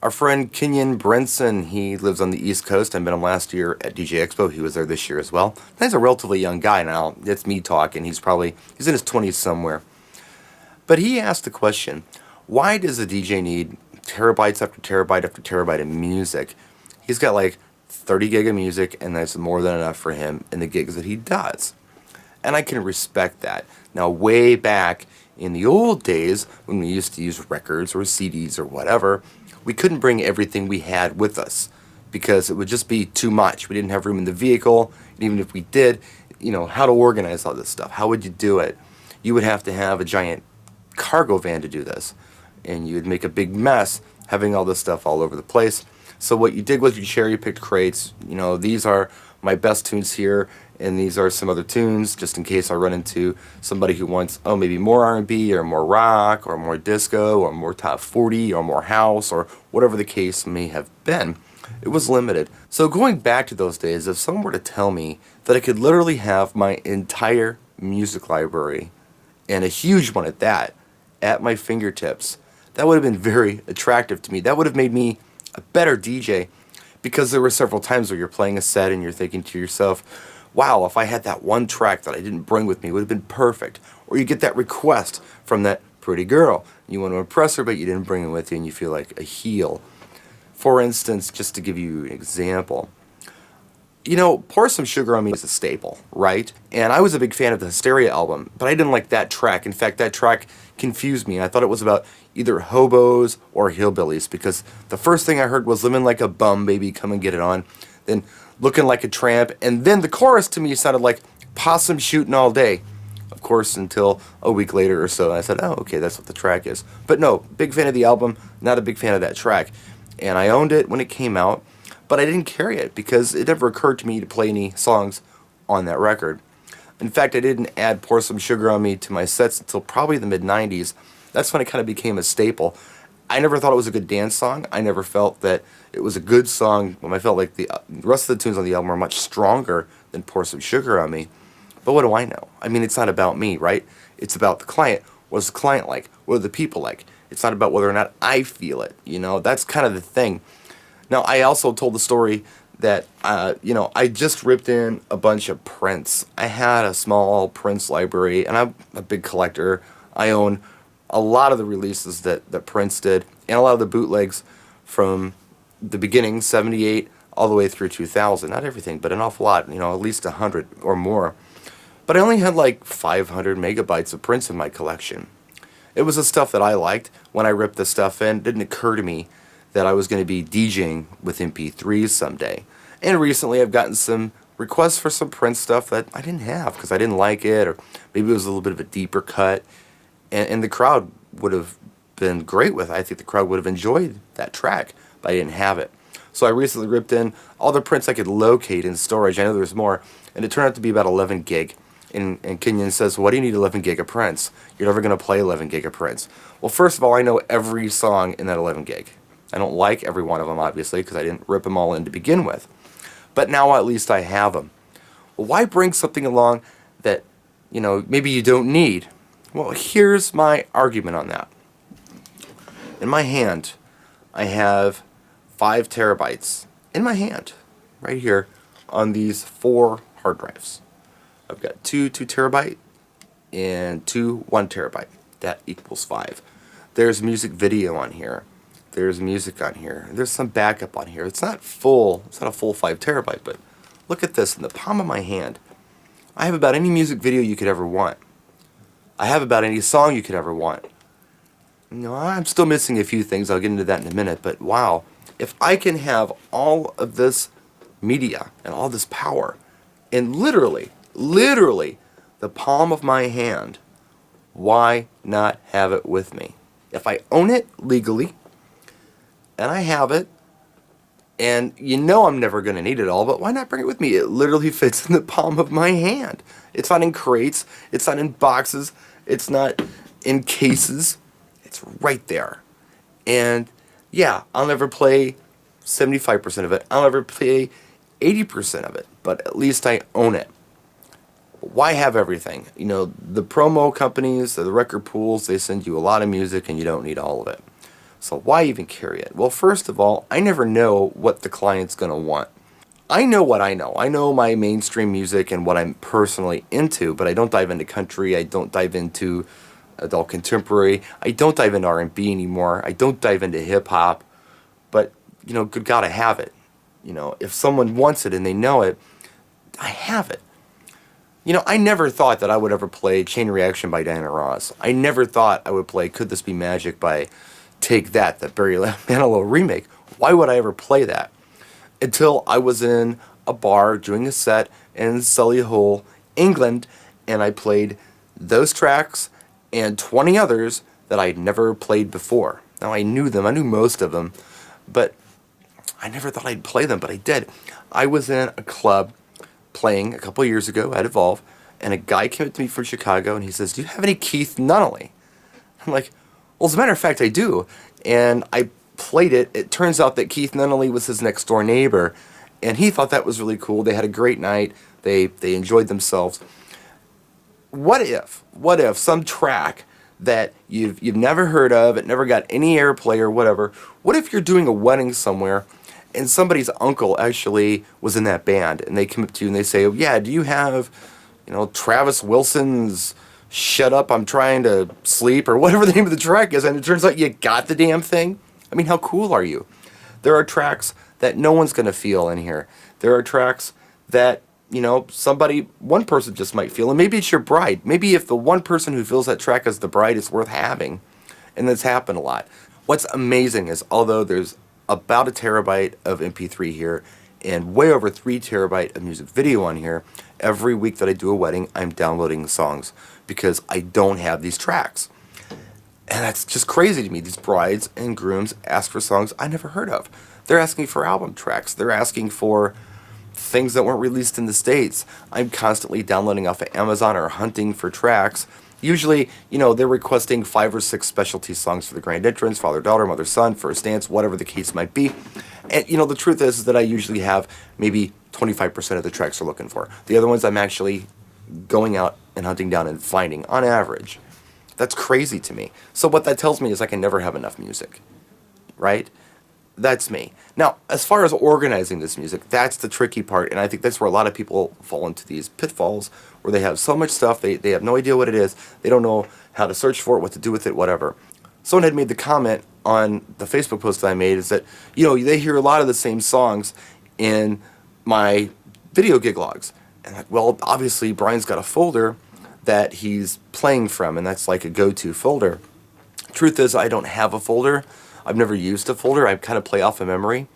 Our friend Kenyon Brinson, he lives on the East Coast. I met him last year at DJ Expo. He was there this year as well. He's a relatively young guy now. It's me talking. He's in his 20s somewhere. But he asked the question, why does a DJ need terabytes after terabyte after terabyte of music? He's got like 30 gig of music, and that's more than enough for him in the gigs that he does. And I can respect that. Now, way back in the old days, when we used to use records or CDs or whatever, we couldn't bring everything we had with us because it would just be too much. We didn't have room in the vehicle, and even if we did, how to organize all this stuff. How would you do it? You would have to have a giant cargo van to do this, and you would make a big mess having all this stuff all over the place. So what you did was you cherry-picked crates. These are my best tunes here, and these are some other tunes, just in case I run into somebody who wants, maybe more R&B, or more rock, or more disco, or more top 40, or more house, or whatever the case may have been. It was limited. So going back to those days, if someone were to tell me that I could literally have my entire music library, and a huge one at that, at my fingertips, that would have been very attractive to me. That would have made me a better DJ, because there were several times where you're playing a set and you're thinking to yourself, wow, if I had that one track that I didn't bring with me, it would have been perfect. Or you get that request from that pretty girl. You want to impress her, but you didn't bring it with you, and you feel like a heel. For instance, just to give you an example, Pour Some Sugar on Me is a staple, right? And I was a big fan of the Hysteria album, but I didn't like that track. In fact, that track confused me. I thought it was about either hobos or hillbillies, because the first thing I heard was Living Like a Bum, Baby, Come and Get It On. Then Looking Like a Tramp, and then the chorus to me sounded like Possum Shooting All Day. Of course, until a week later or so, I said, oh, okay, that's what the track is. But no, big fan of the album, not a big fan of that track. And I owned it when it came out, but I didn't carry it because it never occurred to me to play any songs on that record. In fact, I didn't add Pour Some Sugar on Me to my sets until probably the mid-90s. That's when it kind of became a staple. I never thought it was a good dance song. I never felt that it was a good song. I felt like the rest of the tunes on the album were much stronger than Pour Some Sugar on Me. But what do I know? I mean, it's not about me, right? It's about the client. What's the client like? What are the people like? It's not about whether or not I feel it. That's kind of the thing. Now, I also told the story that, I just ripped in a bunch of Prince. I had a small Prince library, and I'm a big collector. I own a lot of the releases that Prince did, and a lot of the bootlegs from the beginning, 78, all the way through 2000. Not everything, but an awful lot, at least 100 or more. But I only had like 500 megabytes of Prince in my collection. It was the stuff that I liked. When I ripped the stuff in, it didn't occur to me that I was going to be DJing with MP3s someday. And recently I've gotten some requests for some Prince stuff that I didn't have because I didn't like it, or maybe it was a little bit of a deeper cut. And the crowd would have been great with it. I think the crowd would have enjoyed that track, but I didn't have it. So I recently ripped in all the Prince I could locate in storage. I know there's more, and it turned out to be about 11 gig. And Kenyon says, why do you need 11 gig of Prince? You're never going to play 11 gig of Prince. Well, first of all, I know every song in that 11 gig. I don't like every one of them, obviously, because I didn't rip them all in to begin with. But now at least I have them. Well, why bring something along that, maybe you don't need? Well, here's my argument on that. In my hand, I have 5 terabytes in my hand, right here, on these 4 hard drives. I've got 2 2 terabyte and 2 1 terabyte. That equals 5. There's music video on here. There's music on here. There's some backup on here. It's not full. It's not a full 5 terabyte, but look at this in the palm of my hand. I have about any music video you could ever want. I have about any song you could ever want. I'm still missing a few things. I'll get into that in a minute, but wow. If I can have all of this media and all this power in literally the palm of my hand, why not have it with me? If I own it legally, and I have it, and I'm never going to need it all, but why not bring it with me? It literally fits in the palm of my hand. It's not in crates. It's not in boxes. It's not in cases. It's right there. And yeah, I'll never play 75% of it. I'll never play 80% of it, but at least I own it. Why have everything? The promo companies, the record pools, they send you a lot of music and you don't need all of it. So why even carry it? Well, first of all, I never know what the client's going to want. I know what I know. I know my mainstream music and what I'm personally into, but I don't dive into country. I don't dive into adult contemporary. I don't dive into R&B anymore. I don't dive into hip hop. But, good God, I have it. If someone wants it and they know it, I have it. I never thought that I would ever play Chain Reaction by Diana Ross. I never thought I would play Could This Be Magic by Take That, the Barry Manilow remake. Why would I ever play that? Until I was in a bar doing a set in Solihull, England, and I played those tracks and 20 others that I'd never played before. Now, I knew them. I knew most of them, but I never thought I'd play them, but I did. I was in a club playing a couple of years ago at Evolve, and a guy came up to me from Chicago, and he says, "Do you have any Keith Nunnally?" I'm like, "Well, as a matter of fact, I do." And I played it. It turns out that Keith Nunnally was his next door neighbor, and he thought that was really cool. They had a great night. They enjoyed themselves. What if some track that you've never heard of, it never got any airplay or whatever, what if you're doing a wedding somewhere and somebody's uncle actually was in that band, and they come up to you and they say, "Oh yeah, do you have, Travis Wilson's Shut Up, I'm Trying to Sleep," or whatever the name of the track is, and it turns out you got the damn thing? I mean, how cool are you? There are tracks that no one's going to feel in here. There are tracks that, one person just might feel, and maybe it's your bride. Maybe if the one person who feels that track is the bride, it's worth having. And that's happened a lot. What's amazing is, although there's about a terabyte of MP3 here and way over 3 terabyte of music video on here, every week that I do a wedding, I'm downloading songs because I don't have these tracks. And that's just crazy to me. These brides and grooms ask for songs I never heard of. They're asking for album tracks. They're asking for things that weren't released in the States. I'm constantly downloading off of Amazon or hunting for tracks. Usually, they're requesting 5 or 6 specialty songs for the grand entrance, father-daughter, mother-son, first dance, whatever the case might be. And, the truth is that I usually have maybe 25% of the tracks they're looking for. The other ones I'm actually going out and hunting down and finding, on average. That's crazy to me. So what that tells me is I can never have enough music, right? That's me. Now, as far as organizing this music, that's the tricky part, and I think that's where a lot of people fall into these pitfalls, where they have so much stuff, they have no idea what it is, they don't know how to search for it, what to do with it, whatever. Someone had made the comment on the Facebook post that I made, is that, they hear a lot of the same songs in my video gig logs. And well, obviously, Brian's got a folder that he's playing from, and that's like a go-to folder. Truth is, I don't have a folder. I've never used a folder. I kind of play off of memory.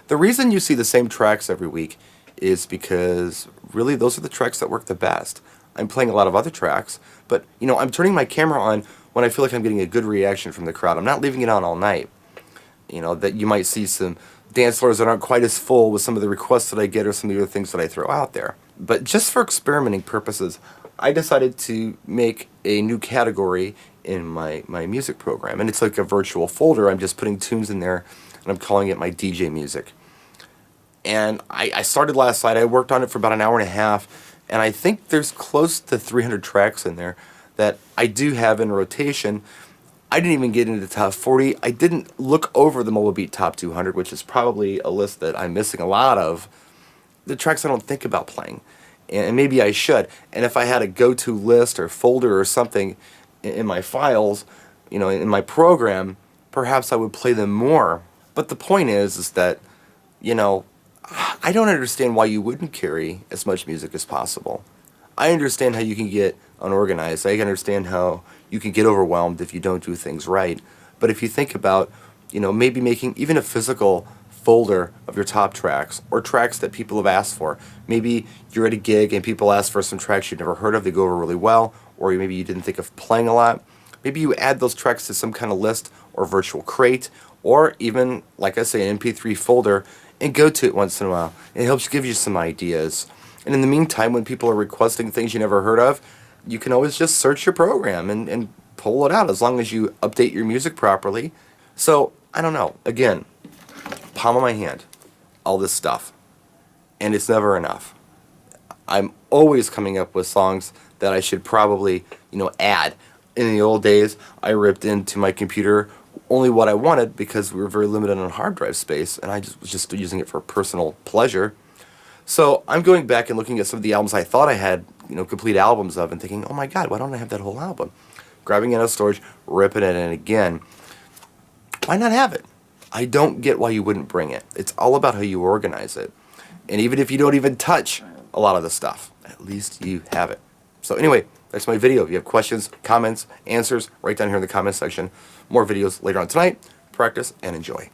The reason you see the same tracks every week is because really those are the tracks that work the best. I'm playing a lot of other tracks, but I'm turning my camera on when I feel like I'm getting a good reaction from the crowd. I'm not leaving it on all night. That you might see some dance floors that aren't quite as full with some of the requests that I get or some of the other things that I throw out there. But just for experimenting purposes, I decided to make a new category in my music program, and it's like a virtual folder. I'm just putting tunes in there, and I'm calling it my DJ music. And I started last night. I worked on it for about an hour and a half, and I think there's close to 300 tracks in there that I do have in rotation. I didn't even get into the top 40. I didn't look over the Mobile Beat Top 200, which is probably a list that I'm missing a lot of. The tracks I don't think about playing, and maybe I should. And if I had a go-to list or folder or something in my files, in my program, perhaps I would play them more. But the point is that, I don't understand why you wouldn't carry as much music as possible. I understand how you can get unorganized. I understand how you can get overwhelmed if you don't do things right. But if you think about, maybe making even a physical folder of your top tracks or tracks that people have asked for. Maybe you're at a gig and people ask for some tracks you've never heard of, they go over really well, or maybe you didn't think of playing a lot. Maybe you add those tracks to some kind of list or virtual crate, or even, like I say, an MP3 folder, and go to it once in a while. It helps give you some ideas. And in the meantime, when people are requesting things you never heard of, you can always just search your program and pull it out, as long as you update your music properly. So, I don't know. Again, palm of my hand, all this stuff. And it's never enough. I'm always coming up with songs that I should probably, add. In the old days, I ripped into my computer only what I wanted because we were very limited on hard drive space, and I just was just using it for personal pleasure. So I'm going back and looking at some of the albums I thought I had, complete albums of, and thinking, oh my God, why don't I have that whole album? Grabbing it out of storage, ripping it in again. Why not have it? I don't get why you wouldn't bring it. It's all about how you organize it. And even if you don't even touch a lot of the stuff, at least you have it. So anyway, that's my video. If you have questions, comments, answers, right down here in the comment section. More videos later on tonight. Practice and enjoy.